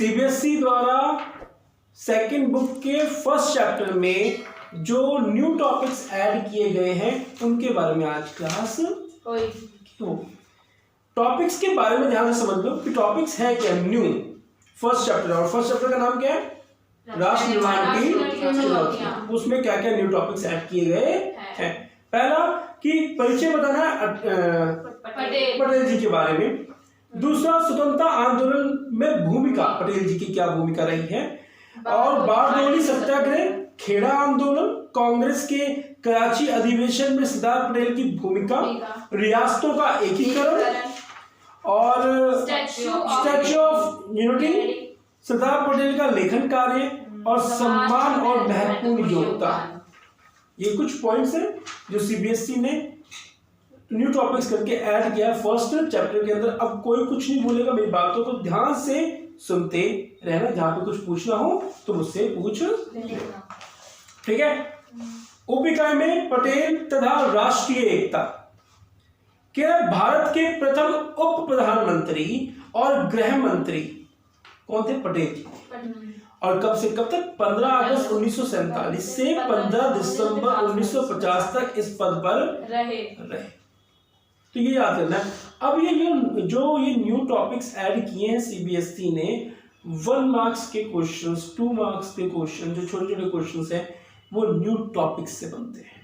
CBSE द्वारा second book के first chapter में जो न्यू टॉपिक्स ऐड किए गए हैं उनके बारे में आज क्लास होगी। टॉपिक्स के बारे में ध्यान से समझ लो कि टॉपिक्स है क्या न्यू फर्स्ट चैप्टर, और फर्स्ट चैप्टर का नाम क्या है? राष्ट्र निर्माण की चुनौतियां। उसमें क्या क्या न्यू टॉपिक्स ऐड किए गए हैं। पहला कि परिचय बताना है पटेल जी के बारे में। दूसरा, स्वतंत्रता आंदोलन में भूमिका, पटेल जी की क्या भूमिका रही है। और बारडोली सत्याग्रह, खेड़ा आंदोलन, कांग्रेस के कराची अधिवेशन में सरदार पटेल की भूमिका, रियासतों का एकीकरण और statue of unity, Sardar Patel का लेखन कार्य और सम्मान और महत्वपूर्ण योगदान। ये कुछ पॉइंट्स हैं जो सीबीएसई ने न्यू टॉपिक्स करके ऐड किया है फर्स्ट चैप्टर के अंदर। अब कोई कुछ नहीं बोलेगा, मेरी बातों को ध्यान से सुनते रहना, जहां पे कुछ पूछना हो तो मुझसे पूछ लेना, ठीक है। उपिकाय में पटेल तथा राष्ट्रीय एकता। क्या भारत के प्रथम उप प्रधानमंत्री और गृह मंत्री कौन थे? पटेल जी। और कब से कब तक? 15 अगस्त 1947 से 15 दिसंबर 1950 तक इस पद पर रहे। तो ये याद करना है। अब ये जो न्यू टॉपिक्स ऐड किए हैं सीबीएसई ने, 1 मार्क्स के क्वेश्चंस, 2 मार्क्स के क्वेश्चन, जो छोटे छोटे क्वेश्चंस हैं वो न्यू टॉपिक्स से बनते हैं।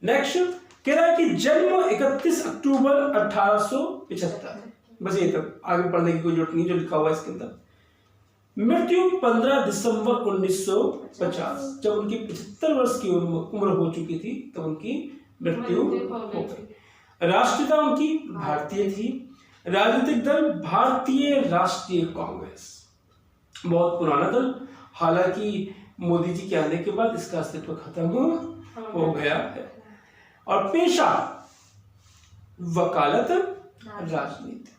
नेक्स्ट कह रहा है कि जन्म 31 अक्टूबर 1875, बस ये तक, आगे पढ़ने की कोई जरूरत नहीं, जो लिखा हुआ है इसके अंदर। मृत्यु 15 दिसंबर 1950, जब उनकी 75 वर्ष की उम्र हो चुकी थी तब उनकी मृत्यु हो गई। राष्ट्रीयता उनकी भारतीय थी। राजनीतिक दल भारतीय राष्ट्रीय कांग्रेस, बहुत पुराना दल, हालांकि मोदी जी के आने के बाद इसका अस्तित्व खत्म हो गया है। और पेशा वकालत, राजनीति,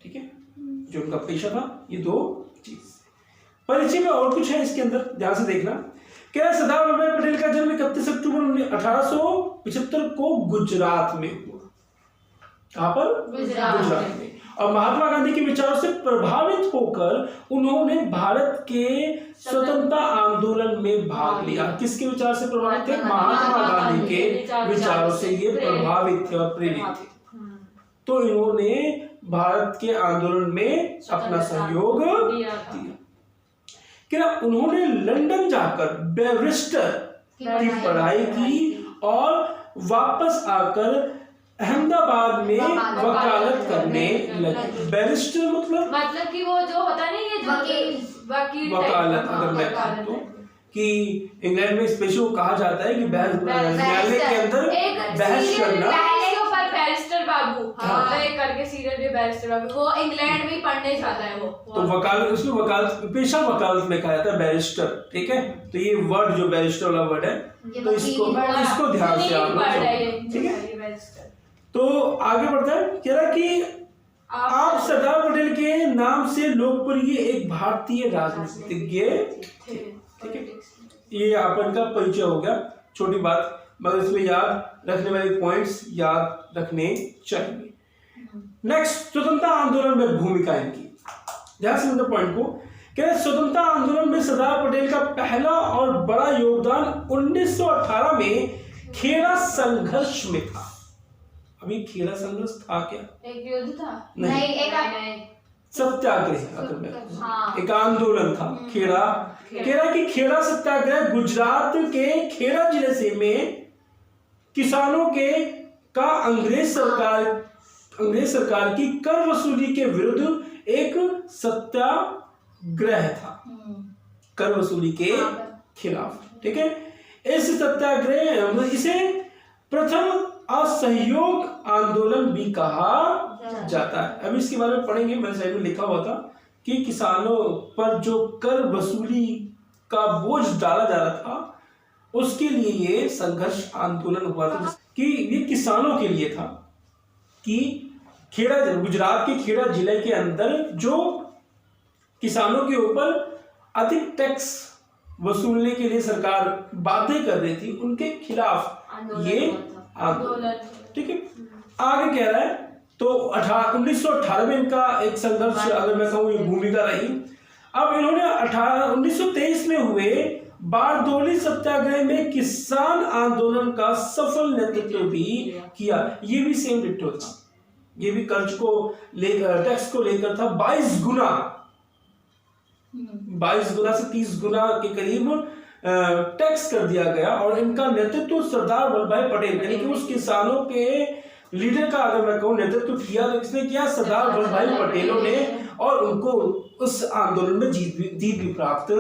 ठीक है, जो उनका पेशा था। ये 2 चीज। परिचय में और कुछ है इसके अंदर, ध्यान से देखना। क्या सरदार वल्लभ भाई पटेल का जन्म 31 अक्टूबर 1875 को गुजरात में हुआ। कहां पर? गुजरात में। और महात्मा गांधी के विचारों से प्रभावित होकर उन्होंने भारत के स्वतंत्रता आंदोलन में भाग लिया। किसके विचार से प्रभावित थे? महात्मा गांधी के विचारों से ये प्रभावित थे और प्रेरित थे। तो इन्होंने भारत के आंदोलन में अपना सहयोग दिया। क्या उन्होंने लंदन जाकर बैरिस्टर की पढ़ाई की और वापस आकर अहमदाबाद में वकालत करने लगे। बैरिस्टर मतलब कि वो जो होता नहीं, ये वकील वकालत। अगर मैं कहूं तो कि इंग्लैंड में स्पेशल कहा जाता है कि न्यायालय के अंदर बहस करना। बैरिस्टर बाबू, एक करके सीरियल भी बैरिस्टर बाबू, वो इंग्लैंड में पढ़ने जाता है वो। तो वकालत, उसमें वकालत, पेशा वकालत में कहा जाता है बैरिस्टर, ठीक है। तो ये वर्ड जो बैरिस्टर वाला वर्ड है, तो इसको ध्यान से आप लोग, ठीक है। तो आगे बढ़ता है, कह रहा कि आप सरदार पटेल के नाम से लोकप्रिय एक भारतीय राजनीतिज्ञ, ठीक है। ये अपन का परिचय हो गया, छोटी बात, मगर इसमें याद रखने वाले पॉइंट्स याद रखने चाहिए। नेक्स्ट, स्वतंत्रता आंदोलन में भूमिका इनकी, ध्यान से समझो पॉइंट को। क्या स्वतंत्रता आंदोलन में सरदार पटेल का पहला और बड़ा योगदान 1918 में खेड़ा संघर्ष में था। अभी खेड़ा संघर्ष था क्या? एक युद्ध था? नहीं, एक सत्याग्रह, अगर मैं एक आंदोलन था। खेड़ा की खेड़ा सत्याग्रह गुजरात के खेड़ा जिले से में किसानों के का अंग्रेज सरकार की कर वसूली के विरुद्ध एक सत्याग्रह था, कर वसूली के खिलाफ, ठीक है। इस सत्याग्रह, इसे प्रथम असहयोग आंदोलन भी कहा जाता है। अभी इसके बारे में पढ़ेंगे, मेरे साइड में लिखा हुआ था कि किसानों पर जो कर वसूली का बोझ डाला जा रहा था उसके लिए ये संघर्ष आंदोलन हुआ था, कि ये किसानों के लिए था कि खेड़ा, गुजरात के खेड़ा जिले के अंदर जो किसानों के ऊपर अधिक टैक्स वसूलने के लिए सरकार बातें कर रही थी, उनके खिलाफ ये आंदोलन, ठीक है। आगे कह रहा है तो 1918 में इनका एक संघर्ष, अगर मैं कहूँ, भूमिका रही। अब इन्होंने 1923 में हुए बारदोली सत्याग्रह में किसान आंदोलन का सफल नेतृत्व भी किया। ये भी सेम डिट्टो था, ये भी कर्ज को लेकर, टैक्स को लेकर था। 22 गुना से 30 गुना के करीब टैक्स कर दिया गया। और इनका नेतृत्व सरदार वल्लभ भाई पटेल, यानी कि उस किसानों के लीडर का अगर मैं कहूँ नेतृत्व किया तो किसने किया? सरदार वल्लभ भाई पटेलों ने। और उनको उस आंदोलन में जीत भी प्राप्त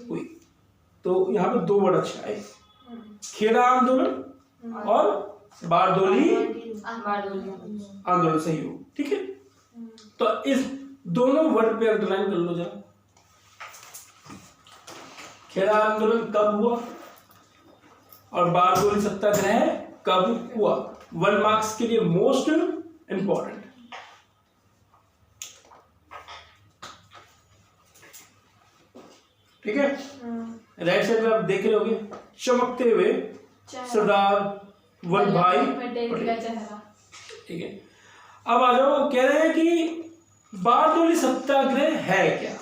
हुई। तो यहाँ पे 2 वर्ड अच्छा है, खेड़ा आंदोलन और बारदोली आंदोलन, सही हो, ठीक है। तो इस दोनों वर्ड पे अंडरलाइन कर लो जरा। खेड़ा आंदोलन कब हुआ और बारदोली सत्याग्रह कब हुआ? 1 मार्क्स के लिए मोस्ट इंपॉर्टेंट। ठीक है, राइट साइड में आप देख रहे होगे चमकते हुए सरदार वल्लभ भाई पटेल का चेहरा। ठीक है, अब आ जाओ, कह रहे हैं कि बारदोली सत्याग्रह है क्या?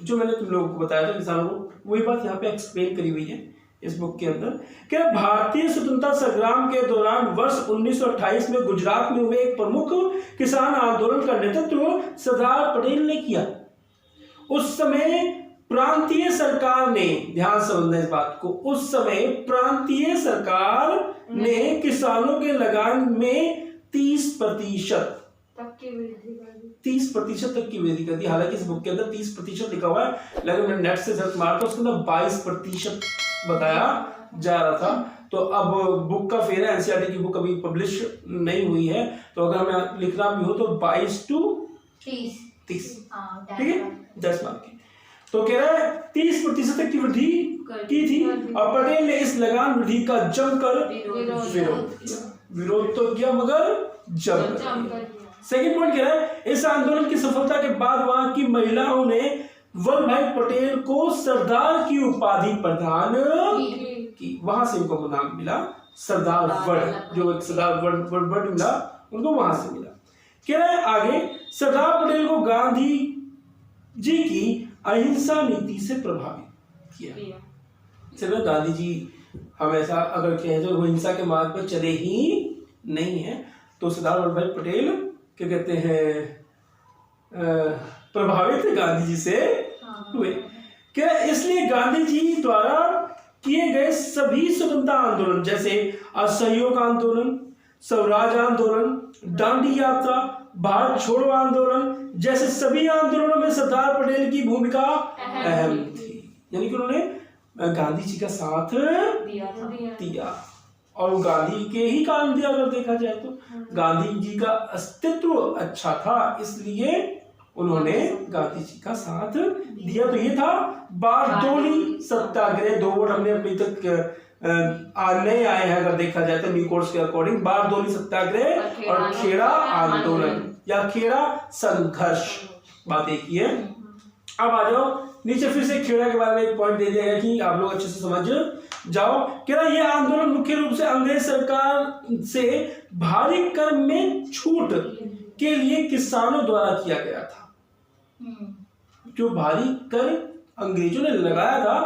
जो मैंने तुम लोगों को बताया था किसानों को, वही बात यहाँ पे एक्सप्लेन करी हुई है इस बुक के अंदर। क्या भारतीय स्वतंत्रता संग्राम के दौरान वर्ष 1928 में गुजरात में हुए एक प्रमुख किसान आंदोलन का नेतृत्व सरदार पटेल ने किया। उस समय प्रांतीय सरकार ने, ध्यान से समझना इस बात को, उस समय प्रांतीय सरकार ने किसानों के लगान में 30% तक की वृद्धि कर दी। हालांकि इस बुक के अंदर 30% लिखा हुआ है, लेकिन मैंने नेट से सर्च मारा था, उसके अंदर 22% बताया जा रहा था। तो अब बुक का फेर है, एनसीईआरटी की बुक अभी पब्लिश नहीं हुई है, तो अगर हमें लिखना भी हो तो 22 to 30, ठीक है, 10 मार्क की। तो कह रहा है 30% तक की वृद्धि की थी और पटेल ने इस लगान वृद्धि का जमकर विरोध तो किया, मगर जमकर। सेकंड पॉइंट कह रहा है, इस आंदोलन की सफलता के बाद वहां की महिलाओं ने वल्लभ भाई पटेल को सरदार की उपाधि प्रदान की। वहां से उनको नाम मिला सरदार वर्ड, जो एक सरदार वर्ड मिला उनको वहां से मिला। कह रहा है आगे, सरदार पटेल को गांधी जी की अहिंसा नीति से प्रभावित किया। चलो, गांधी जी हमेशा अगर कहें तो वो हिंसा के मार्ग पर चले ही नहीं है, तो सरदार वल्लभ भाई पटेल क्या कहते हैं, प्रभावित गांधी जी से हुए। क्या इसलिए गांधी जी द्वारा किए गए सभी स्वतंत्रता आंदोलन, जैसे असहयोग आंदोलन, स्वराज आंदोलन, दांडी यात्रा, भारत छोड़ो आंदोलन जैसे सभी आंदोलनों में सरदार पटेल की भूमिका अहम थी। यानी कि उन्होंने गांधी जी का साथ दिया और गांधी के ही कारण दिया। अगर देखा जाए तो गांधी जी का अस्तित्व अच्छा था, इसलिए उन्होंने गांधी जी का साथ दिया। तो ये था बारदोली सत्याग्रह। 2 वर्ड हमने अभी तक नए आए हैं अगर देखा जाए तो न्यू कोर्स के अकॉर्डिंग, बारदोली सत्याग्रह और खेड़ा आंदोलन या खेड़ा संघर्ष, बात एक ही है। अब आ जाओ नीचे, फिर से खेड़ा के बारे में एक पॉइंट दे दिया गया कि आप लोग अच्छे से समझ जाओ। क्या ये आंदोलन मुख्य रूप से अंग्रेज सरकार से भारी कर में छूट के लिए किसानों द्वारा किया गया था। जो भारी कर अंग्रेजों ने लगाया था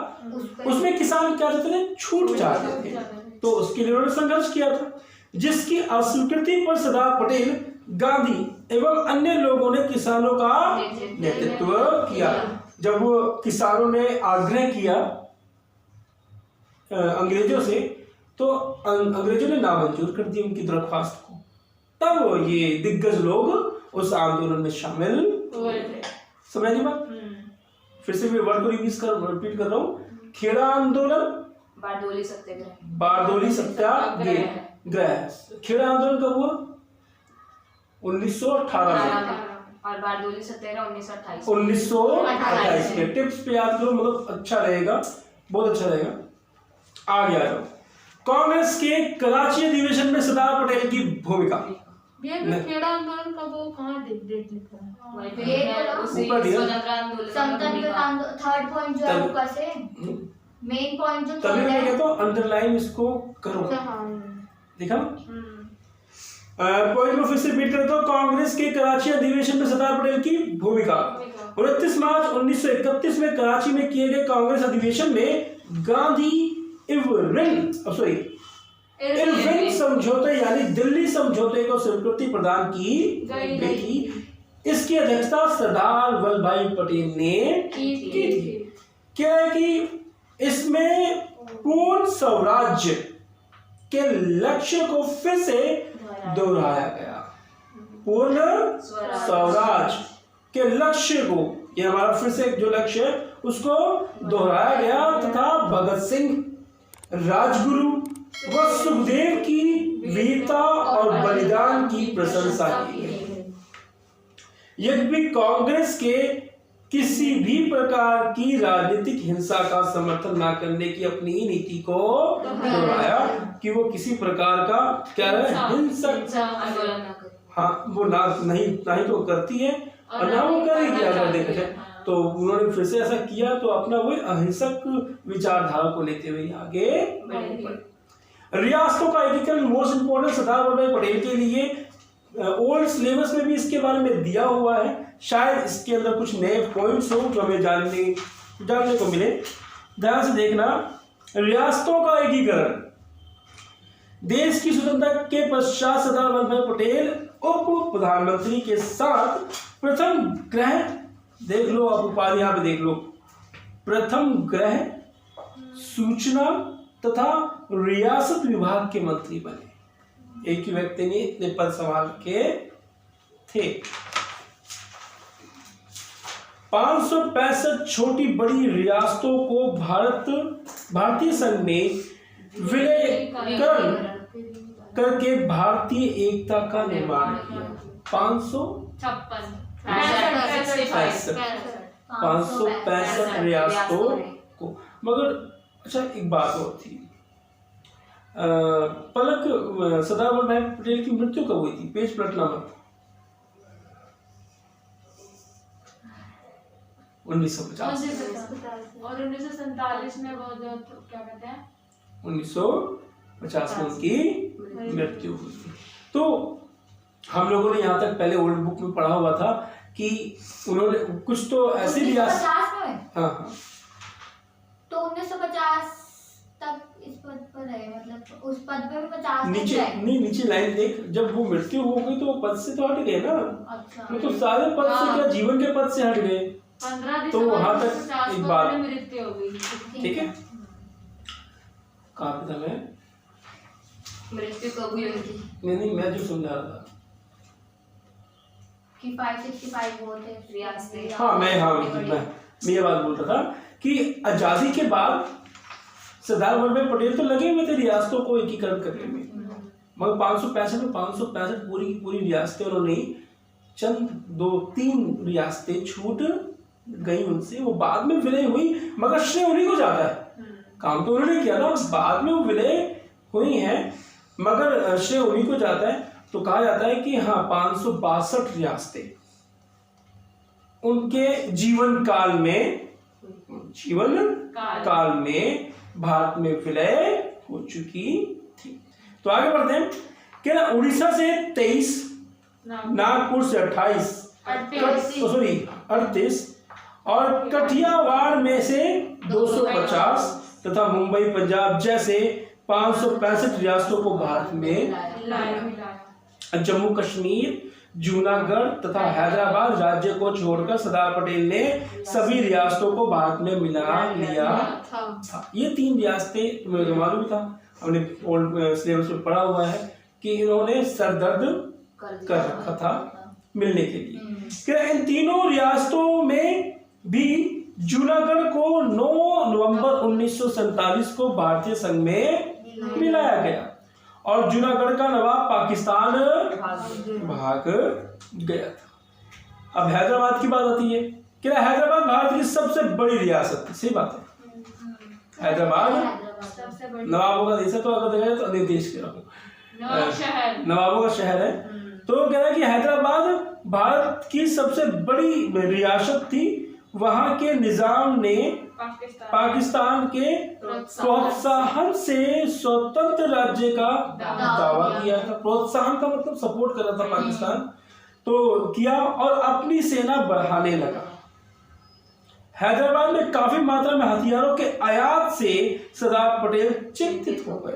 उसमें किसान क्या चाहते थे, छूट चाहते थे, तो उसके लिए उन्होंने संघर्ष किया था, जिसकी अस्वीकृति पर सरदार पटेल, गांधी एवं अन्य लोगों ने किसानों का नेतृत्व किया। जब वो किसानों ने आग्रह किया अंग्रेजों से, तो अंग्रेजों ने नामंजूर कर दी उनकी दरख्वास्त को। तब ये दिग्गज लोग उस आंदोलन में शामिल हुए। समझ नहीं बात? फिर से मैं वर्ड को रिपीट कर रहा हूँ। खेड़ा आंदोलन, बारदोली सत्याग्रह, बारदोली सत्याग्रह। खेड़ा आंदोलन कब हुआ? 1918 में, और बारदोली सत्याग्रह 1928। 1928 के टिप्स पे याद करो, मतलब अच्छा रहेगा, बहुत अच्छा रहेगा। आगे आ जाओ। कांग्रेस के कराची अधिवेशन में सरदार पटेल की भूमिका। खेड़ा आंदोलन का वो कहाँ डेट लिखा है? थर्ड पॉइंट जो है वो कैसे मेन पॉइंट जो तभी मैं कहता हूँ अंडरलाइन इसको करो, देखा पॉइंट को फिर से रिपीट करता हूँ। कांग्रेस के कराची अधिवेशन में सरदार पटेल की भूमिका। 29 मार्च 1931 में कराची में किए गए कांग्रेस अधिवेशन में गांधी इरविन समझौते यानी दिल्ली समझौते को स्वीकृति प्रदान की गई थी। इसकी अध्यक्षता सरदार वल्लभ भाई पटेल ने की थी। क्या है कि इसमें पूर्ण स्वराज्य के लक्ष्य को फिर से दोहराया गया। पूर्ण स्वराज के लक्ष्य को, ये हमारा फिर से जो लक्ष्य है उसको दोहराया गया तथा भगत सिंह, राजगुरु व सुखदेव की वीरता और बलिदान की प्रशंसा की गई। यद्यपि कांग्रेस के किसी भी प्रकार की राजनीतिक हिंसा का समर्थन न करने की अपनी नीति को दोहराया कि वो किसी प्रकार का क्या है हिंसक, हाँ वो नहीं तो करती है और ना वो करेगी अगर देखा जाए तो। उन्होंने फिर से ऐसा किया तो अपना वही अहिंसक विचारधारा को लेते हुए आगे बढ़े। रियासतों का एकीकरण मोस्ट इम्पोर्टेंट सरदार वल्लभ भाई पटेल के लिए ओल्ड सिलेबस में भी इसके बारे में दिया हुआ है। शायद इसके अंदर कुछ नए पॉइंट्स हो जो हमें जानने को मिले। ध्यान से देखना, रियासतों का एकीकरण। देश की स्वतंत्रता के पश्चात सरदार वल्लभ भाई पटेल उप प्रधानमंत्री के साथ प्रथम गृह, देख लो आप उपाधि यहाँ पे देख लो, प्रथम गृह सूचना तथा रियासत विभाग के मंत्री बने। एक ही व्यक्ति ने इतने पद संभाल के थे। 565 छोटी बड़ी रियासतों को भारतीय संघ में विलयीकरण करके भारतीय एकता का निर्माण किया। 565 रियासतों को। मगर अच्छा एक बात और थी, पलक सरदार वल्लभ भाई पटेल की मृत्यु कब हुई थी? पेज पलटना मत। 1950 और 1947 में वो जो क्या कहते हैं 1950 में उनकी मृत्यु हुई थी। तो हम लोगों ने यहाँ तक पहले ओल्ड बुक में पढ़ा हुआ था कि उन्होंने कुछ तो ऐसी रियासत, हाँ तो 1950 तक इस पद पर रहे, मतलब उस पद पे भी 50 नीचे लाइन देख, जब वो मृत्यु हो गई तो वो पद से तो हट गए ना। अच्छा, वो तो सारे पद से क्या जीवन के पद से हट गए। 15 तो वहां तक एक बात मृत्यु हो गई। ठीक है, कहाँ पे था मैं? मृत्यु कब हुई उनकी? नहीं मैं जो समझा रहा था कि 565 वो थे रियासतें। हाँ मैं ये बात बोल रहा था कि आजादी के बाद सरदार वल्लभ भाई पटेल तो लगे हुए थे रियासतों को एकीकरण करने में, मगर 565 पूरी की पूरी रियासतें उन्होंने चंद 2-3 रियासतें छूट गई उनसे। वो बाद में विलय हुई, मगर श्रेय उन्हीं को जाता है। काम तो उन्होंने किया ना, बाद में वो विलय हुई हैं मगर श्रेय उन्हीं को जाता है। तो कहा जाता है कि हाँ 562 रियासतें उनके जीवन काल में भारत में विलय हो चुकी थी। तो आगे बढ़ते हैं कि ना उड़ीसा से 23, नागपुर से 38 और कठियावाड़ में से 250 तथा मुंबई पंजाब जैसे 565 रियासतों को भारत में लाया। जम्मू कश्मीर, जूनागढ़ तथा हैदराबाद राज्य को छोड़कर सरदार पटेल ने सभी रियासतों को भारत में मिला लिया था। ये 3 रियासतें तुम्हें मालूम था, हमने ओल्ड सिलेबस में पढ़ा हुआ है कि इन्होंने सरदर्द कर रखा था मिलने के लिए। इन तीनों रियासतों में भी जूनागढ़ को 9 नवंबर 1947 को भारतीय संघ में मिलाया गया और जूनागढ़ का नवाब पाकिस्तान भाग गया था। अब हैदराबाद की बात आती है कि हैदराबाद भारत की सबसे बड़ी रियासत है। सही बात है, हैदराबाद नवाबों का देश है। तो अगर देखा जाए तो अनेक देश के नवाबों का शहर है। तो कह रहा है कि हैदराबाद भारत की सबसे बड़ी रियासत थी। वहां के निजाम ने पाकिस्तान के प्रोत्साहन से स्वतंत्र राज्य का दावा किया था। प्रोत्साहन का मतलब सपोर्ट कर रहा था पाकिस्तान, तो किया और अपनी सेना बढ़ाने लगा। हैदराबाद में काफी मात्रा में हथियारों के आयात से सरदार पटेल चिंतित हो गए।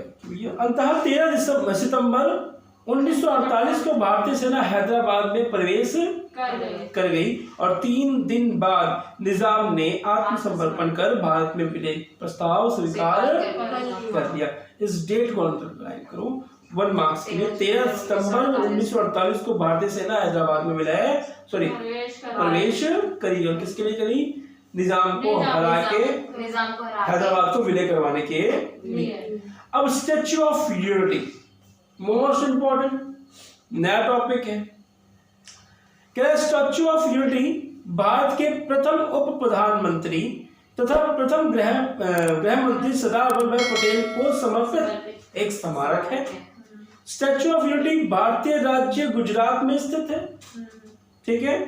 अंततः 13 सितंबर 1948 को भारतीय सेना हैदराबाद में प्रवेश कर गई और 3 दिन बाद निजाम ने आत्मसमर्पण कर भारत में विलय प्रस्ताव स्वीकार कर दिया। इस डेट को अंडरलाइन करो 1 मार्क्स के लिए। 13 सितंबर 1948 को भारतीय सेना हैदराबाद में प्रवेश करी। और किसके लिए करी? निजाम को हरा के हैदराबाद को विलय करवाने के लिए। अब statue of unity most important नया टॉपिक है। क्या स्टैच्यू ऑफ यूनिटी भारत के प्रथम उप प्रधानमंत्री तथा प्रथम गृह मंत्री सरदार वल्लभ भाई पटेल को समर्पित एक स्मारक है। स्टैच्यू ऑफ यूनिटी भारतीय राज्य गुजरात में स्थित है। ठीक है,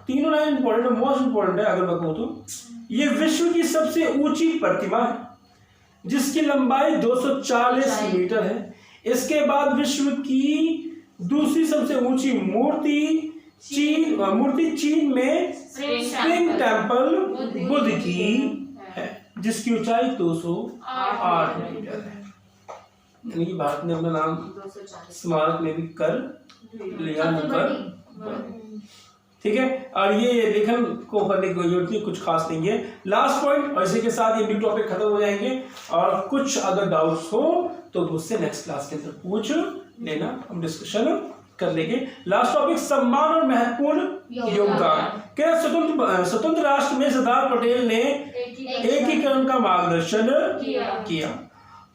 तीनों लाइन इंपॉर्टेंट है, मोस्ट इंपॉर्टेंट है। अगर मैं कहूं तो ये विश्व की सबसे ऊंची प्रतिमा है जिसकी लंबाई 240 मीटर है। इसके बाद विश्व की दूसरी सबसे ऊंची मूर्ति चीन में स्प्रिंग टेम्पल बुद्ध की है जिसकी ऊंचाई 208 मीटर है। यानी कि भारत ने अपना नाम स्मारक में भी कर लिया मुकर। ठीक है, और ये लेखन को करने की जरूरत नहीं, कुछ खास नहीं है। लास्ट पॉइंट, और इसी के साथ ये न्यू टॉपिक खत्म हो जाएंगे। और कुछ अगर डाउट्स हो तो मुझसे नेक्स्ट क्लास के अंदर पूछ लेना, हम डिस्कशन कर लेंगे। लास्ट टॉपिक सम्मान और महत्वपूर्ण योगदान। क्या स्वतंत्र राष्ट्र में सरदार पटेल ने एकीकरण का मार्गदर्शन किया।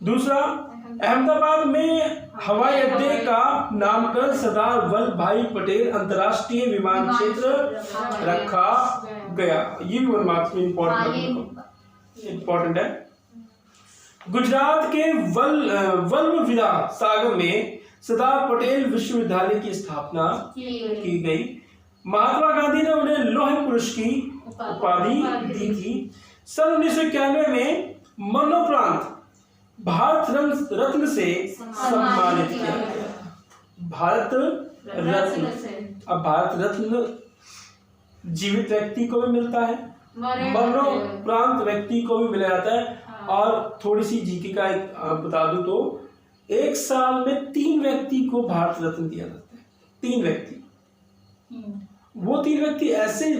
दूसरा, अहमदाबाद में हवाई अड्डे का नामकरण सरदार वल्लभ भाई पटेल अंतर्राष्ट्रीय विमान क्षेत्र रखा गया। ये भी 1 मार्क्स में इंपॉर्टेंट है। गुजरात के वल्लभ विद्या सागर में सरदार पटेल विश्वविद्यालय की स्थापना की गई। महात्मा गांधी ने उन्हें लौह पुरुष की उपाधि दी थी। सन 1991 में मरणोपरांत भारत रत्न से सम्मानित किया गया। भारत रत्न, अब भारत रत्न जीवित व्यक्ति को भी मिलता है, मरणोपरांत व्यक्ति को भी मिला जाता है। और थोड़ी सी जीके का बता दूं तो 1 साल में 3 व्यक्ति को भारत रत्न दिया जाता है। 3 व्यक्ति, वो 3 व्यक्ति ऐसे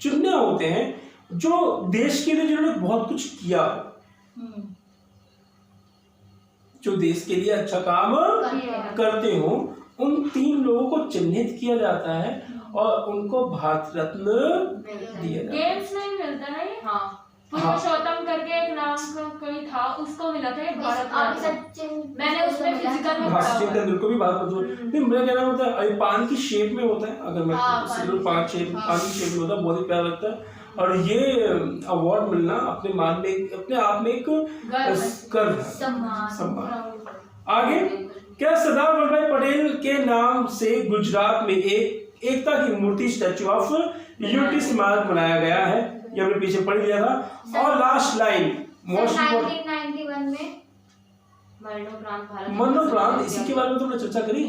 चुनने होते हैं जो देश के लिए जिन्होंने बहुत कुछ किया, जो देश के लिए अच्छा काम करते हो, उन 3 लोगों को चिन्हित किया जाता है और उनको भारत रत्न दिया जाता है। गेम्स में भी मिलता है। हाँ, पुरुषोत्तम करके एक नाम कोई था, उसको मिला था भारत रत्न। मैंने उसमें फिजिकल में पढ़ा। सचिन तेंदुलकर भी भारत रत्न। नहीं, मेरा कहना होता है पान की शेप में होता है। अगर मैं पान की शेप में होता है, बहुत ही प्यारा लगता है। और ये अवार्ड मिलना अपने आप में एक गर्व, सम्मान। आगे, क्या सरदार वल्लभ भाई पटेल के नाम से गुजरात में एकता की मूर्ति स्टैच्यू ऑफ यूनिटी स्मारक बनाया गया है। ये हमने पीछे पढ़ लिया था। और लास्ट लाइन मोस्ट 1991 में मरणोपरांत, इसी के बारे में तो चर्चा करी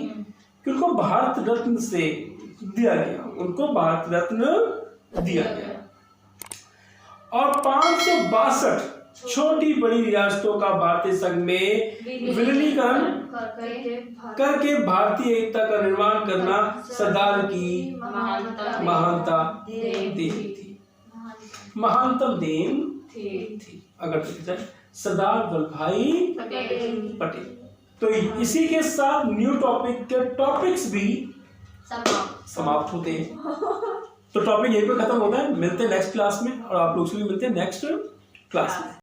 कि उनको भारत रत्न से दिया गया, उनको भारत रत्न दिया गया। और 562 छोटी बड़ी रियासतों का भारतीय संघ में विलीनीकरण करके भारतीय एकता का निर्माण करना सरदार की महानता देन थी, महानतम देन थी। अगर सरदार वल्लभ भाई पटेल। तो इसी के साथ न्यू टॉपिक के टॉपिक्स भी समाप्त होते हैं। तो टॉपिक यहीं पे खत्म होता है। मिलते हैं नेक्स्ट क्लास में, और आप लोग से भी मिलते हैं नेक्स्ट क्लास में।